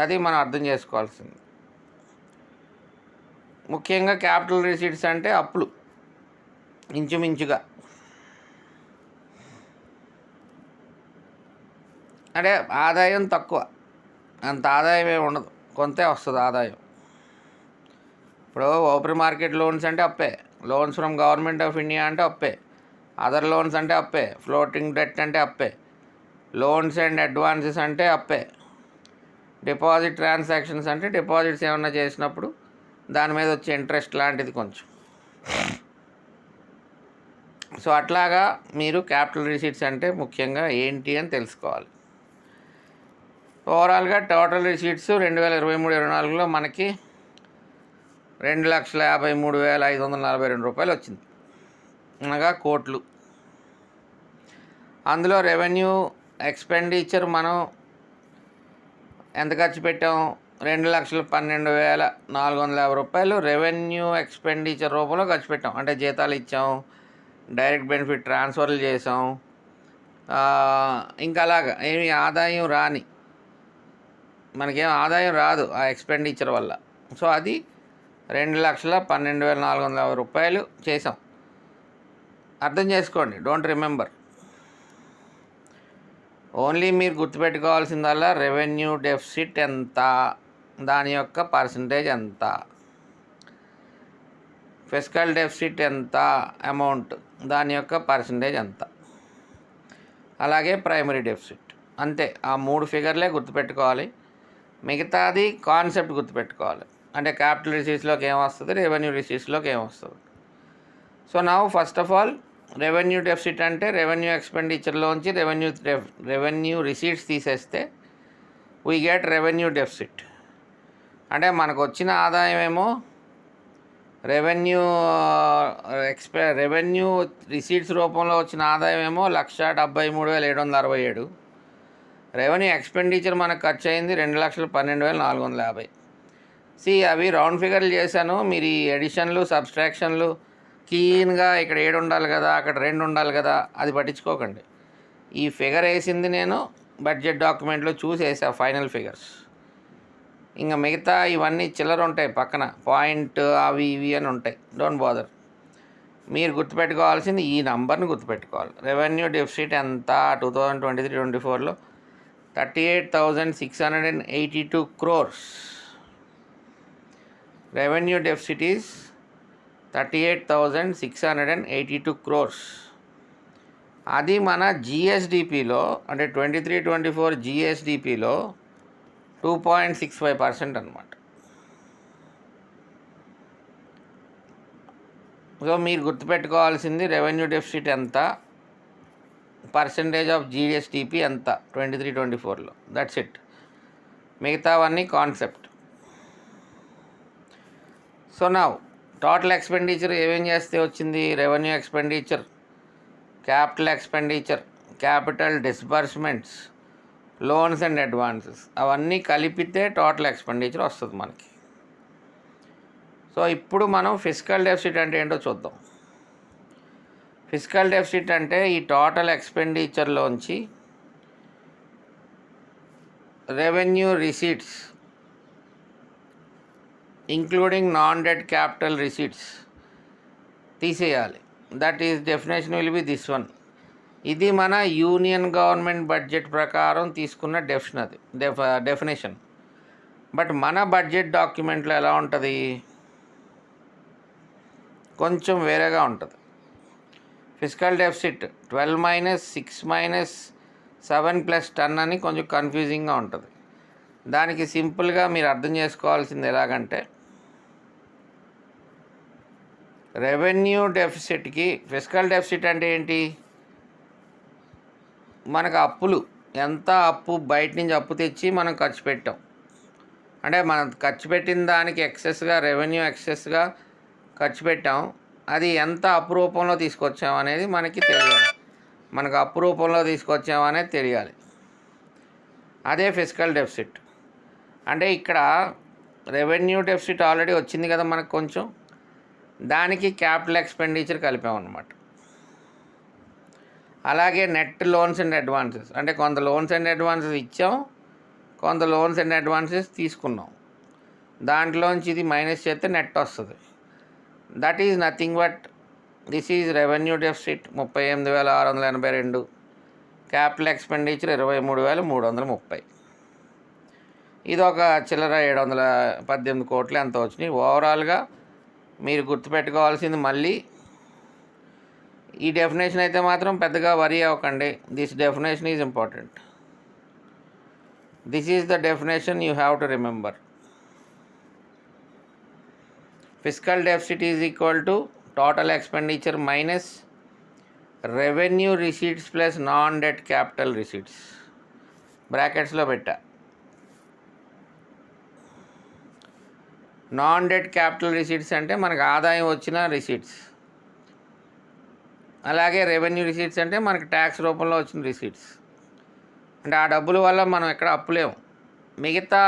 అది మనం అర్థం చేసుకోవాల్సింది. ముఖ్యంగా క్యాపిటల్ రిసీట్స్ అంటే అప్పులు ఇంచుమించుగా, అంటే ఆదాయం తక్కువ, అంత ఆదాయం ఏమి ఉండదు, కొంతే వస్తుంది ఆదాయం. ఇప్పుడు ఓపెన్ మార్కెట్ లోన్స్ అంటే అప్పే, loans from government of India అంటే అప్పే, అదర్ లోన్స్ అంటే అప్పే, ఫ్లోటింగ్ డెట్ అంటే అప్పే, లోన్స్ అండ్ అడ్వాన్సెస్ అంటే అప్పే, డిపాజిట్ ట్రాన్సాక్షన్స్ అంటే డిపాజిట్స్ ఏమన్నా చేసినప్పుడు దాని మీద వచ్చే ఇంట్రెస్ట్ లాంటిది కొంచెం. సో అట్లాగా మీరు క్యాపిటల్ రిసీట్స్ అంటే ముఖ్యంగా ఏంటి అని తెలుసుకోవాలి. ఓవరాల్గా టోటల్ రిసీట్స్ 2023-24లో మనకి 2,53,542 రూపాయలు వచ్చింది, అనగా కోట్లు. అందులో రెవెన్యూ ఎక్స్పెండిచర్ మనం ఎంత ఖర్చు పెట్టాం? 2,12,450 రూపాయలు రెవెన్యూ ఎక్స్పెండిచర్ రూపంలో ఖర్చు పెట్టాం. అంటే జీతాలు ఇచ్చాం, డైరెక్ట్ బెనిఫిట్ ట్రాన్స్ఫర్లు చేసాం, ఇంకా అలాగా ఏమి ఆదాయం రాని, మనకేం ఆదాయం రాదు ఆ ఎక్స్పెండిచర్ వల్ల. సో అది 2,12,450 రూపాయలు చేసాం. అర్థం చేసుకోండి, డోంట్ రిమెంబర్. ఓన్లీ మీరు గుర్తుపెట్టుకోవాల్సిందల్లా రెవెన్యూ డెఫిసిట్ ఎంత, దాని యొక్క పర్సంటేజ్ ఎంత, ఫిస్కల్ డెఫిసిట్ ఎంత అమౌంట్, దాని యొక్క పర్సంటేజ్ ఎంత, అలాగే ప్రైమరీ డెఫిసిట్, అంతే. ఆ 3 ఫిగర్లే గుర్తుపెట్టుకోవాలి. మిగతాది కాన్సెప్ట్ గుర్తుపెట్టుకోవాలి. అంటే క్యాపిటల్ రిసీట్స్లోకి ఏమొస్తుంది, రెవెన్యూ రిసీట్స్లోకి ఏమొస్తుంది. So now first of all revenue deficit అంటే రెవెన్యూ ఎక్స్పెండిచర్లోంచి రెవెన్యూ రిసీట్స్ తీసేస్తే వీ గెట్ రెవెన్యూ డెఫిసిట్. అంటే మనకు వచ్చిన ఆదాయం ఏమో రెవెన్యూ రిసీట్స్ రూపంలో వచ్చిన ఆదాయం ఏమో 1,73,767. రెవెన్యూ ఎక్స్పెండిచర్ మనకు ఖర్చు అయింది 2,12,450. అవి రౌండ్ ఫిగర్లు చేశాను. మీరు ఈ ఎడిషన్లు సబ్స్ట్రాక్షన్లు క్లీన్గా ఇక్కడ 7 ఉండాలి కదా, అక్కడ 2 ఉండాలి కదా, అది పట్టించుకోకండి. ఈ ఫిగర్ వేసింది నేను బడ్జెట్ డాక్యుమెంట్లో చూసి వేసా ఫైనల్ ఫిగర్స్. ఇంకా మిగతా ఇవన్నీ చిల్లర ఉంటాయి పక్కన, పాయింట్ అవి ఇవి అని ఉంటాయి. Don't bother. మీరు గుర్తుపెట్టుకోవాల్సింది ఈ నంబర్ని గుర్తుపెట్టుకోవాలి. రెవెన్యూ డెఫిసిట్ ఎంత 2023-24లో 38,682 crores. Revenue deficit is 38,682 crores. అది మన జిఎస్డిపిలో అంటే 23-24 జిఎస్డిపిలో 2.65% అనమాట. సో మీరు గుర్తుపెట్టుకోవాల్సింది రెవెన్యూ డెఫిసిట్ ఎంత, పర్సంటేజ్ ఆఫ్ జిఎస్డిపి ఎంత 23-24లో. That's it. మిగతావన్నీ concept. So now total expenditure ఏమేం చేస్తే వచ్చింది? Revenue expenditure, capital expenditure, capital disbursements, loans and advances, అవన్నీ కలిపితే టోటల్ ఎక్స్పెండిచర్ వస్తుంది మనకి. సో ఇప్పుడు మనం ఫిస్కల్ డెఫిసిట్ అంటే ఏంటో చూద్దాం. ఫిస్కల్ డెఫిసిట్ అంటే ఈ టోటల్ ఎక్స్పెండిచర్లోంచి revenue receipts including non debt capital receipts తీసేయాలి. That is definition will be this one. ఇది మన యూనియన్ గవర్నమెంట్ బడ్జెట్ ప్రకారం తీసుకున్న డెఫినేషన్. బట్ మన బడ్జెట్ డాక్యుమెంట్లో ఎలా ఉంటుంది? కొంచెం వేరేగా ఉంటుంది. ఫిస్కల్ డెఫిసిట్ 12 - 6 - 7 + 10 అని కొంచెం కన్ఫ్యూజింగ్గా ఉంటుంది. దానికి సింపుల్గా మీరు అర్థం చేసుకోవాల్సింది ఎలాగంటే, రెవెన్యూ డెఫిసిట్కి ఫిస్కల్ డెఫిసిట్ అంటే ఏంటి? మనకు అప్పులు, ఎంత అప్పు బయట నుంచి అప్పు తెచ్చి మనం ఖర్చు పెట్టాం, అంటే మనం ఖర్చు పెట్టిన దానికి ఎక్సెస్గా రెవెన్యూ ఎక్సెస్గా ఖర్చు పెట్టాం, అది ఎంత అప్పు రూపంలో తీసుకొచ్చాం అనేది మనకి తెలియాలి. మనకు అప్పు రూపంలో తీసుకొచ్చాం అనేది తెలియాలి. అదే ఫిస్కల్ డెఫిసిట్. అంటే ఇక్కడ రెవెన్యూ డెఫిసిట్ ఆల్రెడీ వచ్చింది కదా మనకు కొంచెం, దానికి క్యాపిటల్ ఎక్స్పెండిచర్ కలిపామన్నమాట. అలాగే నెట్ లోన్స్ అండ్ అడ్వాన్సెస్, అంటే కొంత లోన్స్ అండ్ అడ్వాన్సెస్ ఇచ్చాం, కొంత లోన్స్ అండ్ అడ్వాన్సెస్ తీసుకున్నాం, దాంట్లోంచి ఇది మైనస్ చేస్తే నెట్ వస్తుంది. That is nothing but this is revenue deficit 38,682, capital expenditure 23,330. ఇది ఒక చిల్లర 718 కోట్లు ఎంత వచ్చినాయి. ఓవరాల్గా మీరు గుర్తుపెట్టుకోవాల్సింది మళ్ళీ ఈ డెఫినేషన్ అయితే మాత్రం పెద్దగా వరీ అవ్వకండి. This definition is important. This is the definition you have to remember. Fiscal deficit is equal to total expenditure minus revenue receipts plus non debt capital receipts బ్రాకెట్స్లో పెట్టా. నాన్ డెట్ క్యాపిటల్ రిసీట్స్ అంటే మనకు ఆదాయం వచ్చిన receipts, అలాగే revenue receipts అంటే మనకి tax రూపంలో వచ్చిన రిసీట్స్. అంటే ఆ డబ్బుల వల్ల మనం ఎక్కడ అప్పులేము, మిగతా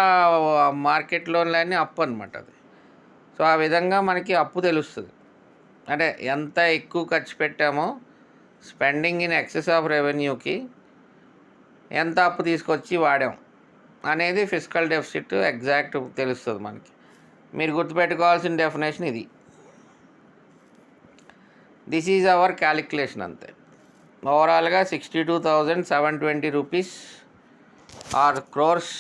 మార్కెట్ లోన్లన్నీ అప్పు అనమాట అది. సో ఆ విధంగా మనకి అప్పు తెలుస్తుంది, అంటే ఎంత ఎక్కువ ఖర్చు పెట్టామో స్పెండింగ్ ఇన్ ఎక్సెస్ ఆఫ్ రెవెన్యూకి ఎంత అప్పు తీసుకొచ్చి వాడాం అనేది ఫిస్కల్ డెఫిసిట్ ఎగ్జాక్ట్ తెలుస్తుంది మనకి. మీరు గుర్తుపెట్టుకోవాల్సిన డెఫినేషన్ ఇది. దిస్ ఈజ్ అవర్ క్యాలిక్యులేషన్ అంతే. ఓవరాల్గా 62,720 rupees or crores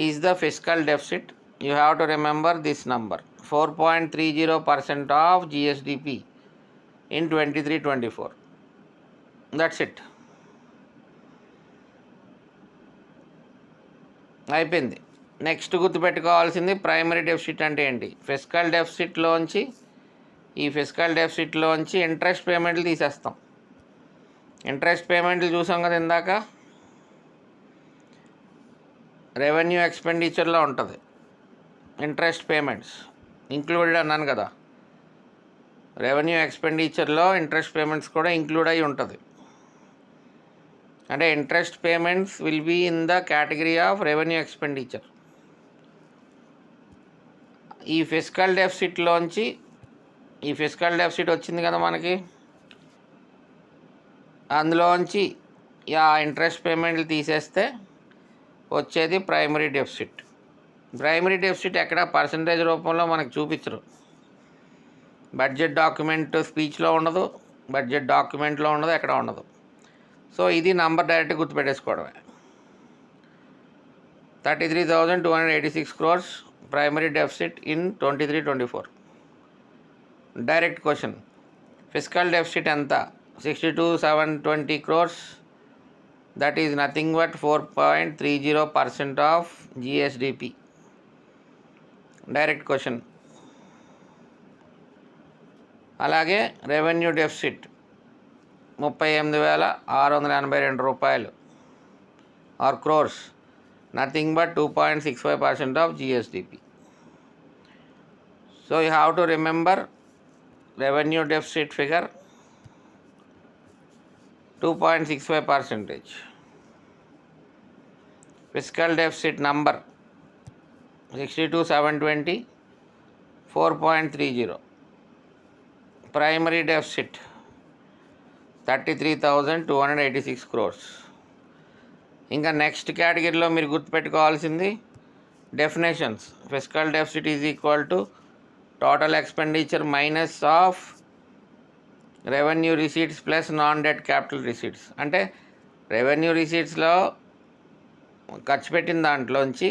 is the fiscal deficit. You have to remember this number, 4.30% of GSDP in 23-24. That's it, అయిపోయింది. నెక్స్ట్ గుర్తుపెట్టుకోవాల్సింది ప్రైమరీ డెఫిసిట్ అంటే ఏంటి. ఫిస్కల్ డెఫిసిట్లోంచి ఇంట్రెస్ట్ పేమెంట్లు తీసేస్తాం. ఇంట్రెస్ట్ పేమెంట్లు చూసాం కదా ఇందాక, రెవెన్యూ ఎక్స్పెండిచర్లో ఉంటుంది. ఇంట్రెస్ట్ పేమెంట్స్ ఇంక్లూడెడ్ అన్నాను కదా, రెవెన్యూ ఎక్స్పెండిచర్లో ఇంట్రెస్ట్ పేమెంట్స్ కూడా ఇంక్లూడ్ అయి ఉంటుంది. అంటే interest payments will be in the category of revenue expenditure. ఈ ఫిస్కల్ డెఫిసిట్ వచ్చింది కదా మనకి, అందులోంచి ఆ ఇంట్రెస్ట్ పేమెంట్లు తీసేస్తే వచ్చేది ప్రైమరీ డెఫిసిట్. ప్రైమరీ డెఫిసిట్ ఎక్కడ పర్సంటేజ్ రూపంలో మనకు చూపించరు, బడ్జెట్ డాక్యుమెంట్ స్పీచ్లో ఉండదు, బడ్జెట్ డాక్యుమెంట్లో ఉండదు, ఎక్కడ ఉండదు. సో ఇది నంబర్ డైరెక్ట్ గుర్తుపెట్టేసుకోవడమే. 33,286 crores primary deficit in 23-24. Direct question, fiscal deficit ఎంత? 62,720 crores. That is nothing but 4.30% of GSDP. Direct question. అలాగే రెవెన్యూ డెఫిసిట్ 38,682 రూపాయలు are crores, nothing but 2.65% of GSDP. So you have to remember revenue deficit figure 2.65%. Fiscal deficit number 62,720, 4.30. Primary deficit 33,286 crores. ఇంకా next కేటగిరీలో మీరు గుర్తుపెట్టుకోవాల్సింది definitions. Fiscal deficit is equal to total expenditure minus of revenue receipts plus non debt capital receipts. అంటే revenue రిసీట్స్లో ఖర్చు పెట్టిన దాంట్లోంచి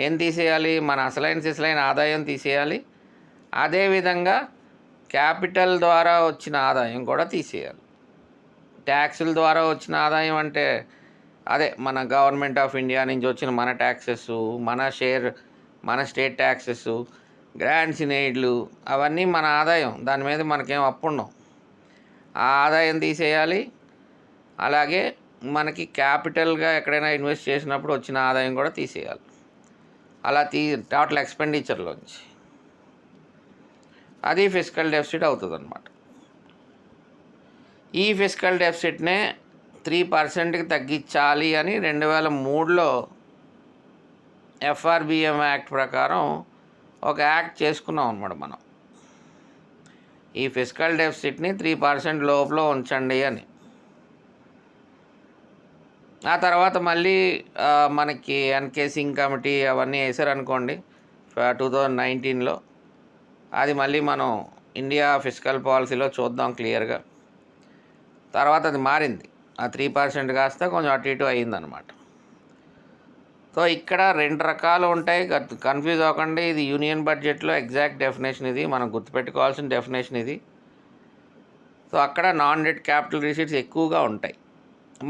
ఏం తీసేయాలి, మన అసలైన ఆదాయం తీసేయాలి. అదేవిధంగా క్యాపిటల్ ద్వారా వచ్చిన ఆదాయం కూడా తీసేయాలి. ట్యాక్సుల ద్వారా వచ్చిన ఆదాయం అంటే అదే మన గవర్నమెంట్ ఆఫ్ ఇండియా నుంచి వచ్చిన మన ట్యాక్సెస్, మన స్టేట్ ట్యాక్సెస్, గ్రాంట్స్ ఇన్ ఎయిడ్లు, అవన్నీ మన ఆదాయం, దాని మీద మనకేం అప్పు ఉండవు. ఆ ఆదాయం తీసేయాలి. అలాగే మనకి క్యాపిటల్గా ఎక్కడైనా ఇన్వెస్ట్ చేసినప్పుడు వచ్చిన ఆదాయం కూడా తీసేయాలి. అలా టోటల్ ఎక్స్పెండిచర్లోంచి అది ఫిస్కల్ డెఫిసిట్ అవుతుంది అన్నమాట. ఈ ఫిస్కల్ డెఫిసిట్నే 3%కి తగ్గించాలి అని 2003లో ఎఫ్ఆర్బిఎం యాక్ట్ ప్రకారం ఒక యాక్ట్ చేసుకున్నాం అన్నమాట మనం. ఈ ఫిస్కల్ డెఫిసిట్ని 3% లోపల ఉంచండి అని. ఆ తర్వాత మళ్ళీ మనకి ఎన్కే సింగ్ కమిటీ అవన్నీ వేసారనుకోండి 2019లో. అది మళ్ళీ మనం ఇండియా ఫిస్కల్ పాలసీలో చూద్దాం క్లియర్గా. తర్వాత అది మారింది, ఆ 3% కాస్త కొంచెం అటు ఇటు అయ్యిందనమాట. సో ఇక్కడ 2 రకాలు ఉంటాయి, కన్ఫ్యూజ్ అవ్వకండి. ఇది యూనియన్ బడ్జెట్లో ఎగ్జాక్ట్ డెఫినేషన్, ఇది మనం గుర్తుపెట్టుకోవాల్సిన డెఫినేషన్ ఇది. సో అక్కడ నాన్ డెట్ క్యాపిటల్ రిసీట్స్ ఎక్కువగా ఉంటాయి,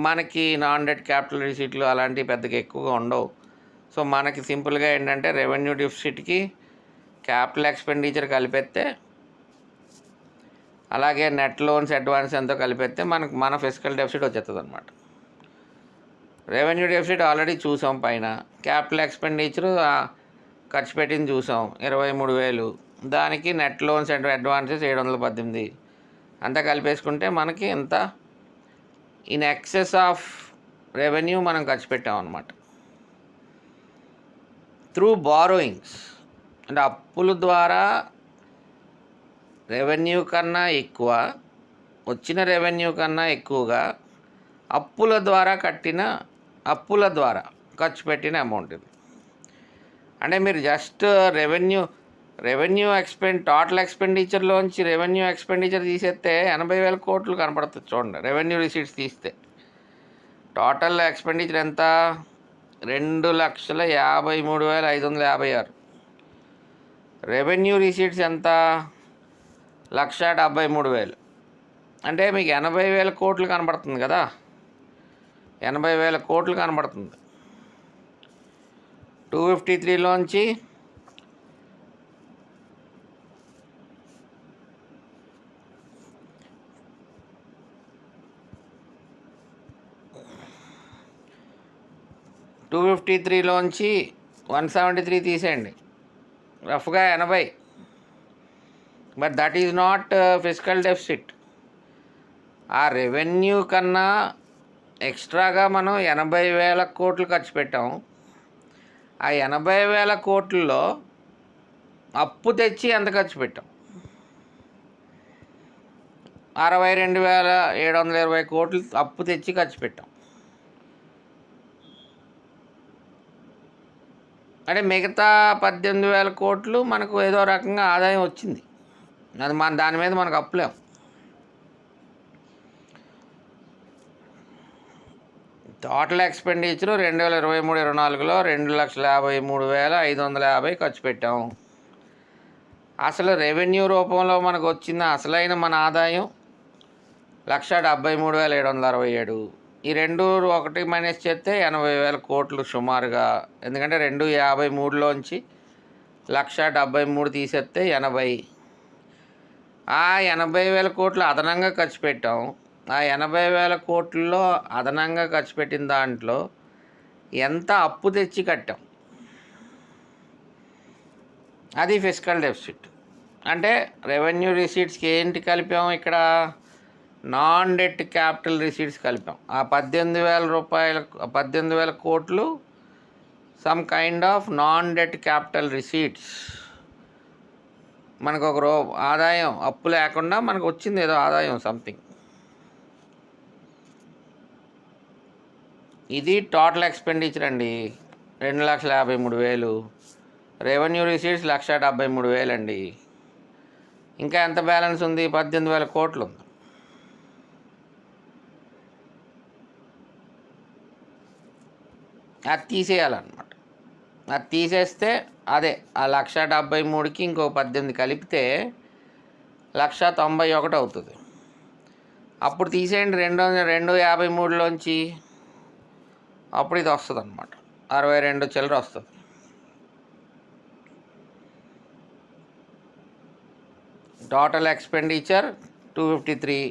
మనకి నాన్ డెట్ క్యాపిటల్ రిసీట్లు అలాంటివి పెద్దగా ఎక్కువగా ఉండవు. సో మనకి సింపుల్గా ఏంటంటే రెవెన్యూ డెఫిసిట్కి క్యాపిటల్ ఎక్స్పెండిచర్ కలిపేస్తే అలాగే నెట్ లోన్స్ అడ్వాన్స్ ఎంతో కలిపేస్తే మన ఫిజికల్ డెఫిసిట్ వచ్చేస్తుంది అనమాట. రెవెన్యూ డెఫిసిట్ ఆల్రెడీ చూసాం పైన. క్యాపిటల్ ఎక్స్పెండిచరు ఖర్చు పెట్టింది చూసాం 23,000. దానికి నెట్ లోన్స్ అండ్ అడ్వాన్సెస్ 718. అంతా కలిపేసుకుంటే మనకి ఎంత ఇన్ ఎక్సెస్ ఆఫ్ రెవెన్యూ మనం ఖర్చు పెట్టాం అన్నమాట. త్రూ బారోయింగ్స్ అంటే అప్పుల ద్వారా రెవెన్యూ కన్నా ఎక్కువ, వచ్చిన రెవెన్యూ కన్నా ఎక్కువగా అప్పుల ద్వారా ఖర్చు పెట్టిన అమౌంట్ ఇది. అంటే మీరు జస్ట్ రెవెన్యూ టోటల్ ఎక్స్పెండిచర్లోంచి రెవెన్యూ ఎక్స్పెండిచర్ తీసేస్తే 80,000 కోట్లు కనపడుతుంది. చూడండి, రెవెన్యూ రిసీట్స్ తీస్తే టోటల్ ఎక్స్పెండిచర్ ఎంత? 2,53,556. రెవెన్యూ రిసీట్స్ ఎంత? 1,73,000. అంటే మీకు 80,000 కోట్లు కనబడుతుంది కదా, 80,000 కోట్లు కనబడుతుంది. 253లోంచి 173 తీసేయండి, రఫ్గా 80. But that is not physical deficit. ఆ రెవెన్యూ కన్నా ఎక్స్ట్రాగా మనం 80,000 కోట్లు ఖర్చు పెట్టాం. ఆ 80,000 కోట్లలో అప్పు తెచ్చి ఎంత ఖర్చు పెట్టాం? 62,720 కోట్లు అప్పు తెచ్చి ఖర్చు పెట్టాం. అంటే మిగతా 18,000 కోట్లు మనకు ఏదో రకంగా ఆదాయం వచ్చింది. అది దాని మీద మనకు అప్పులేం. టోటల్ ఎక్స్పెండిచరు 2023-24లో 2,53,550 ఖర్చు పెట్టాం. అసలు రెవెన్యూ రూపంలో మనకు వచ్చిన అసలైన మన ఆదాయం 1,73,767. ఈ రెండు ఒకటి మైనస్ చేస్తే 80,000 కోట్లు సుమారుగా. ఎందుకంటే 253లోంచి 1,73,000 తీసేస్తే 80. ఆ 80,000 కోట్లు అదనంగా ఖర్చు పెట్టాం. ఆ 80,000 కోట్లలో అదనంగా ఖర్చు పెట్టిన దాంట్లో ఎంత అప్పు తెచ్చి కట్టాం, అది ఫిజికల్ డెఫిసిట్. అంటే రెవెన్యూ రిసీట్స్కి ఏంటి కలిపాం ఇక్కడ? నాన్ డెట్ క్యాపిటల్ రిసీట్స్ కలిపాం. ఆ 18,000 కోట్లు some kind of non debt capital receipts. మనకు ఒక ఆదాయం అప్పు లేకుండా మనకు వచ్చింది ఏదో ఆదాయం సంథింగ్. ఇది టోటల్ ఎక్స్పెండిచర్ అండి, 2,53,000. రెవెన్యూ రిసీట్స్ 1,73,000 అండి. ఇంకా ఎంత బ్యాలెన్స్ ఉంది? 18,000 కోట్లు ఉంది. అది తీసేయాలన్నమాట. అది తీసేస్తే అదే ఆ 1,73,000కి ఇంకో 18 కలిపితే 1,91,000 అవుతుంది. అప్పుడు తీసేయండి 253లోంచి, అప్పుడు ఇది వస్తుంది అన్నమాట, 62 చిల్లర వస్తుంది. టోటల్ ఎక్స్పెండిచర్ 253,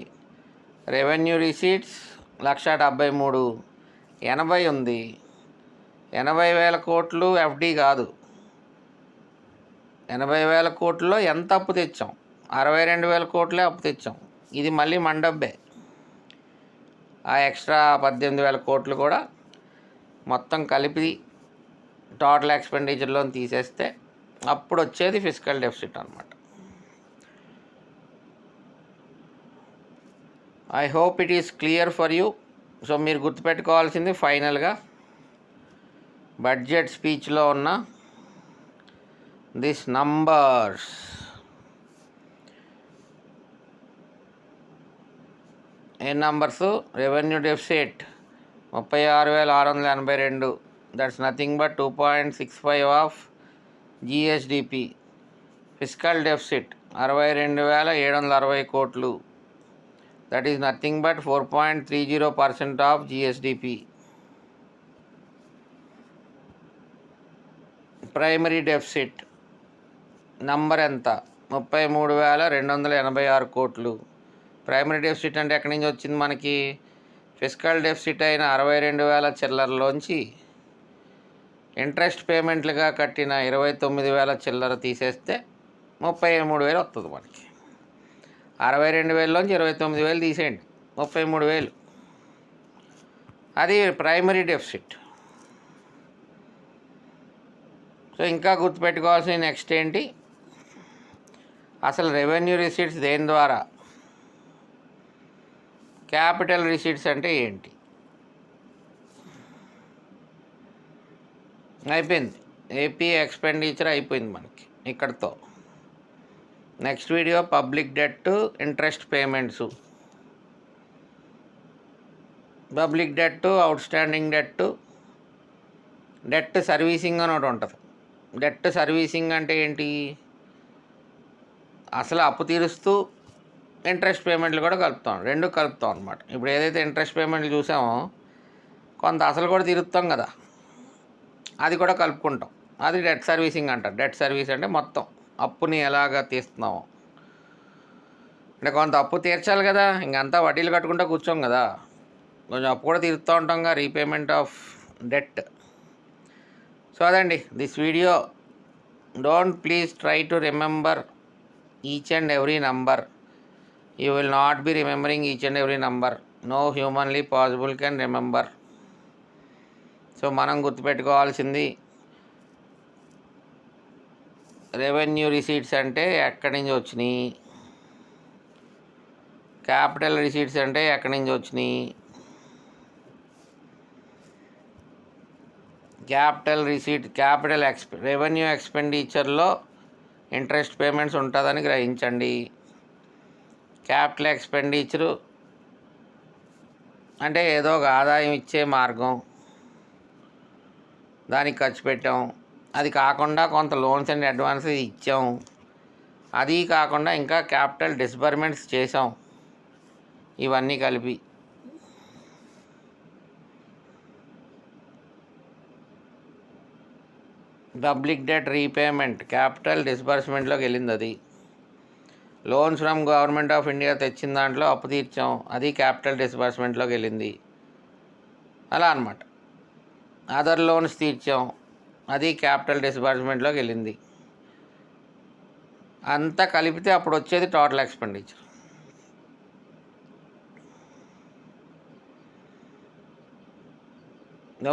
రెవెన్యూ రిసీట్స్ 1,73,000, 80 ఉంది. 80,000 కోట్లు ఎఫ్డి కాదు. 80,000 కోట్లలో ఎంత అప్పు తెచ్చాం? 62,000 కోట్లే అప్పు తెచ్చాం. ఇది మళ్ళీ మన డబ్బే. ఆ ఎక్స్ట్రా 18,000 కోట్లు కూడా మొత్తం కలిపి టోటల్ ఎక్స్పెండిచర్లో తీసేస్తే అప్పుడు వచ్చేది ఫిజికల్ డెఫిసిట్ అనమాట. I hope it is clear for you. So మీరు గుర్తుపెట్టుకోవాల్సింది ఫైనల్గా బడ్జెట్ స్పీచ్లో ఉన్న this numbers. A numbers? Revenue deficit 36,682, that's nothing but 2.65 of GSDP. Physical deficit 62,760 కోట్లు, that is nothing but 4.30% of GSDP. Primary deficit number ఎంత? 33,286 కోట్లు. Primary deficit అంటే ఎక్కడి నుంచి వచ్చింది మనకి? ఫిస్కల్ డెఫిసిట్ అయిన 62,000 చిల్లరలోంచి ఇంట్రెస్ట్ పేమెంట్లుగా కట్టిన 29,000 చిల్లర తీసేస్తే 33,000 వస్తుంది మనకి. 62,000లోంచి 29,000 తీసేయండి, 33,000. అది ప్రైమరీ డెఫిసిట్. సో ఇంకా గుర్తుపెట్టుకోవాల్సిన నెక్స్ట్ ఏంటి, అసలు రెవెన్యూ రిసీట్స్ దేని ద్వారా, క్యాపిటల్ రిసీట్స్ అంటే ఏంటి? అయిపోయింది. ఏపీ ఎక్స్పెండిచర్ అయిపోయింది మనకి ఇక్కడితో. Next video public debt, interest payments. Public debt, out standing debt, debt servicing అని ఒకటి ఉంటుంది. డెట్ సర్వీసింగ్ అంటే ఏంటి? అసలు అప్పు తీరుస్తూ ఇంట్రెస్ట్ పేమెంట్లు కూడా కలుపుతాం, రెండు కలుపుతాం అనమాట. ఇప్పుడు ఏదైతే ఇంట్రెస్ట్ పేమెంట్లు చూసామో కొంత అసలు కూడా తీరుస్తాం కదా, అది కూడా కలుపుకుంటాం. అది డెట్ సర్వీసింగ్ అంటారు. డెట్ సర్వీస్ అంటే మొత్తం అప్పుని ఎలాగ తీస్తున్నాము అంటే కొంత అప్పు తీర్చాలి కదా, ఇంకంతా వడ్డీలు కట్టుకుంటూ కూర్చోం కదా, కొంచెం అప్పు కూడా తీరుస్తూ ఉంటాంగా, రీపేమెంట్ ఆఫ్ డెట్. సో అదండి this video. Don't please try to remember each and every number. You will not be remembering each and every number. No humanly possible can remember. So మనం గుర్తుపెట్టుకోవాల్సింది, రెవెన్యూ రిసీట్స్ అంటే ఎక్కడి నుంచి వచ్చినాయి, capital receipts అంటే ఎక్కడి నుంచి వచ్చినాయి. క్యాపిటల్ రిసీట్, రెవెన్యూ ఎక్స్పెండిచర్లో ఇంట్రెస్ట్ పేమెంట్స్ ఉంటుందని గ్రహించండి. క్యాపిటల్ ఎక్స్పెండిచరు అంటే ఏదో ఒక ఆదాయం ఇచ్చే మార్గం, దానికి ఖర్చు పెట్టాం. అది కాకుండా కొంత లోన్స్ అండ్ అడ్వాన్సెస్ ఇచ్చాం. అది కాకుండా ఇంకా క్యాపిటల్ డిస్బర్మెంట్స్ చేసాం. ఇవన్నీ కలిపి పబ్లిక్ డెట్ రీపేమెంట్ క్యాపిటల్ డిస్బర్స్మెంట్లోకి వెళ్ళింది. అది loans from government of India తెచ్చిన దాంట్లో అప్పు తీర్చాం, అది క్యాపిటల్ డిస్బర్స్మెంట్లోకి వెళ్ళింది. అలా అన్నమాట. అదర్ లోన్స్ తీర్చాం, అది క్యాపిటల్ డిస్బర్స్మెంట్లోకి వెళ్ళింది. అంతా కలిపితే అప్పుడు వచ్చేది టోటల్ ఎక్స్పెండిచర్.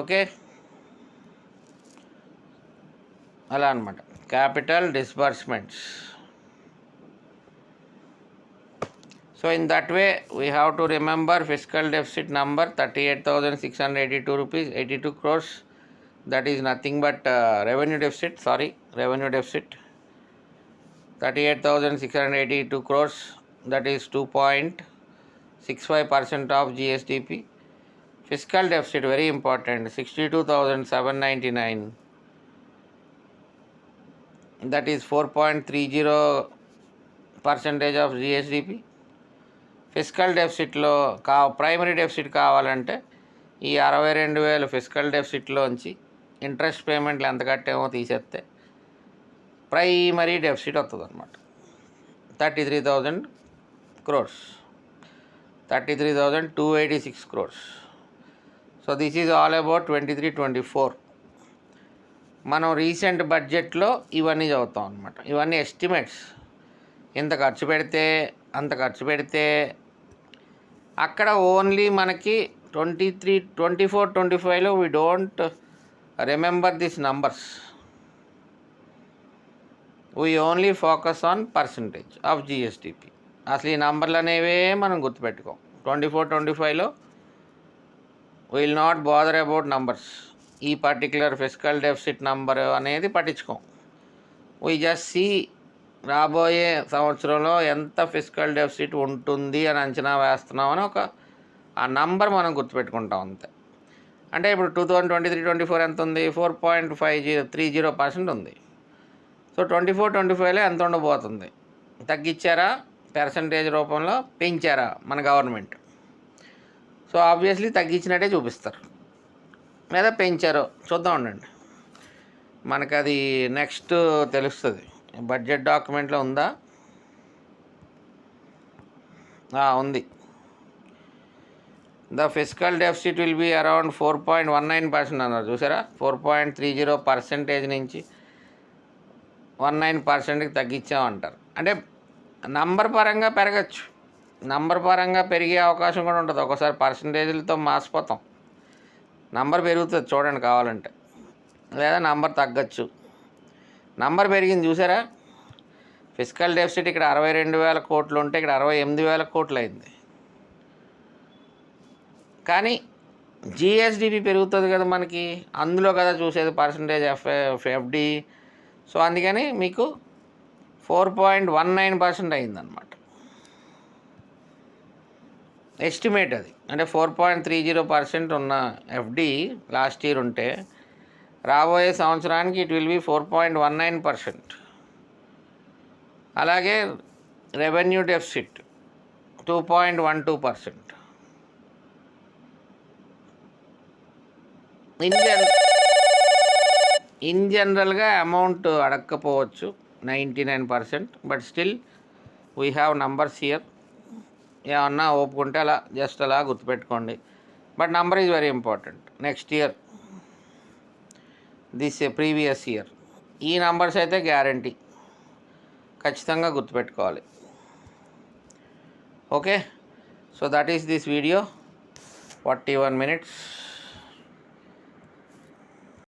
ఓకే, అలా అన్నమాట. Capital disbursements. So in that way we have to remember fiscal deficit number 38,682 rupees 82 crores. That is nothing but revenue deficit. 38,682 crores. That is 2.65% of GSDP. Fiscal deficit very important, 62,799. That is 4.30% of GSDP. Fiscal డెఫిసిట్లో primary deficit కావాలంటే ఈ 62,000 fiscal డెఫిసిట్లోంచి interest పేమెంట్లు ఎంత కట్టామో తీసేస్తే primary deficit వస్తుంది అనమాట. 33,000 crores, 33,286 crores. So this is all about 23-24. మనం recent బడ్జెట్లో ఇవన్నీ చదువుతాం అనమాట. ఇవన్నీ ఎస్టిమేట్స్. ఇంత ఖర్చు పెడితే అంత ఖర్చు పెడితే అక్కడ ఓన్లీ మనకి 24-25లో we don't remember this numbers. We only focus on percentage of GSDP. అసలు ఈ నంబర్లు అనేవే మనం గుర్తుపెట్టుకోం. 24-25లో will not bother about numbers. ఈ పర్టిక్యులర్ ఫిస్కల్ డెఫిసిట్ నంబర్ అనేది పట్టించుకోం. వీ జస్ట్ సీ రాబోయే సంవత్సరంలో ఎంత ఫిస్కల్ డెఫిసిట్ ఉంటుంది అని అంచనా వేస్తున్నామని ఆ నంబర్ మనం గుర్తుపెట్టుకుంటాం అంతే. అంటే ఇప్పుడు 2023-24 ఎంత ఉంది? 4.30% ఉంది. సో 24-25లో ఎంత ఉండబోతుంది? తగ్గించారా, పర్సంటేజ్ రూపంలో పెంచారా మన గవర్నమెంట్? సో ఆబ్వియస్లీ తగ్గించినట్టే చూపిస్తారు, లేదా పెంచారో చూద్దాం ఉండండి. మనకు అది నెక్స్ట్ తెలుస్తుంది. బడ్జెట్ డాక్యుమెంట్లో ఉందా? ఉంది. The physical deficit will be around 4.19% అన్నారు చూసారా. 4.30% నుంచి 19%కి తగ్గించామంటారు. అంటే నంబర్ పరంగా పెరగచ్చు, నంబర్ పరంగా పెరిగే అవకాశం కూడా ఉంటుంది. ఒకసారి పర్సంటేజ్లతో మాసిపోతాం, నంబర్ పెరుగుతుంది చూడండి కావాలంటే, లేదా నంబర్ తగ్గచ్చు. నంబర్ పెరిగింది చూసారా. ఫిజికల్ డెఫిసిట్ ఇక్కడ 62,000 కోట్లు ఉంటే ఇక్కడ 68,000 కోట్లు అయింది. కానీ జిఎస్డిపి పెరుగుతుంది కదా మనకి, అందులో కదా చూసేది పర్సంటేజ్ ఎఫ్డి. సో అందుకని మీకు 4.19% అయిందన్నమాట ఎస్టిమేట్. అది అంటే 4.30% ఉన్న ఎఫ్డి లాస్ట్ ఇయర్ ఉంటే రాబోయే సంవత్సరానికి ఇట్ విల్ బి 4.19%. అలాగే రెవెన్యూ డెఫిసిట్ 2.12%. ఇన్ జనరల్గా అమౌంట్ అడగకపోవచ్చు 99%, but still we have numbers here. ఏమన్నా ఒప్పుకుంటే అలా జస్ట్ అలా గుర్తుపెట్టుకోండి. But number is very important. Next year, this previous year, ఈ నంబర్స్ అయితే గ్యారంటీ ఖచ్చితంగా గుర్తుపెట్టుకోవాలి. Okay, so that is this video, 41 minutes.